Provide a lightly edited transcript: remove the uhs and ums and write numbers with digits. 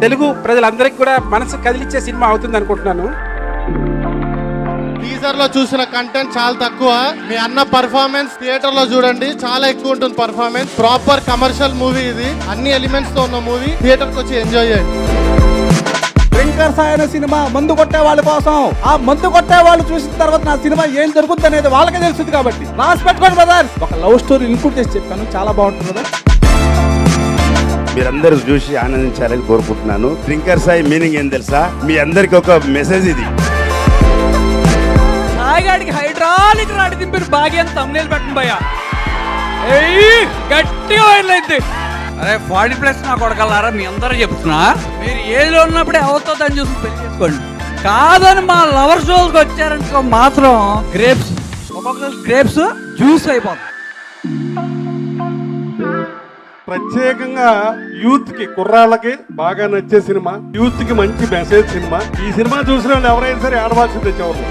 తెలుగు ప్రజలందరికీ కూడా మనసు కదిలిచ్చే సినిమా అవుతుంది అనుకుంటున్నాను. టీజర్ లో చూసిన కంటెంట్ చాలా తక్కువ. మీ అన్న పర్ఫార్మెన్స్ థియేటర్ లో చూడండి, చాలా ఎక్కువ ఉంటుంది పర్ఫార్మెన్స్. ప్రాపర్ కమర్షియల్ మూవీ ఇది, అన్ని ఎలిమెంట్స్ తో ఉన్న మూవీ. థియేటర్ కి వచ్చి ఎంజాయ్ చేయండి. డ్రింకర్స్ అనే సినిమా మందు కొట్టే వాళ్ళ కోసం. ఆ మందు కొట్టే వాళ్ళు చూసిన తర్వాత నా సినిమా ఏం జరుగుతుంది అనేది వాళ్ళకే తెలుస్తుంది. కాబట్టి రాసి పెట్టుకోండి బ్రదర్. ఒక లవ్ స్టోరీ ఇన్పుట్ చేసి చెప్పాను, చాలా బాగుంటుంది కదా. మీరందరూ చూసి ఆనందించాలని కోరుకుంటున్నాను. డ్రింకర్ సాయి మీనింగ్ ఏం తెలుసా? మీ అందరికి ఒక మెసేజ్ ఇది. సాయిగాడికి హైడ్రాలిక్ రాడి దింపిన భాగ్యం తమ్నేలు పెట్టండి భయ్యా. గట్టిగా వైరల్ అయింది. అరే 40+ నా కొడకల్లారా, మీ అందరూ చెప్తున్నా, మీరు ఏజ్లో ఉన్నప్పుడే అవుతుందని చూసి పెళ్లి చేసుకోండి. కాదని మా లవర్ షోస్కి వచ్చారనుకో మాత్రం గ్రేప్స్, ఒక్కొక్క గ్రేప్స్ జ్యూస్ అయిపోతుంది. ప్రత్యేకంగా యూత్ కి, కుర్రాళ్ళకి బాగా నచ్చే సినిమా, యూత్ కి మంచి మెసేజ్ సినిమా. ఈ సినిమా చూసిన వాళ్ళు ఎవరైనా సరే ఆడవాల్సిందే చివరిలో.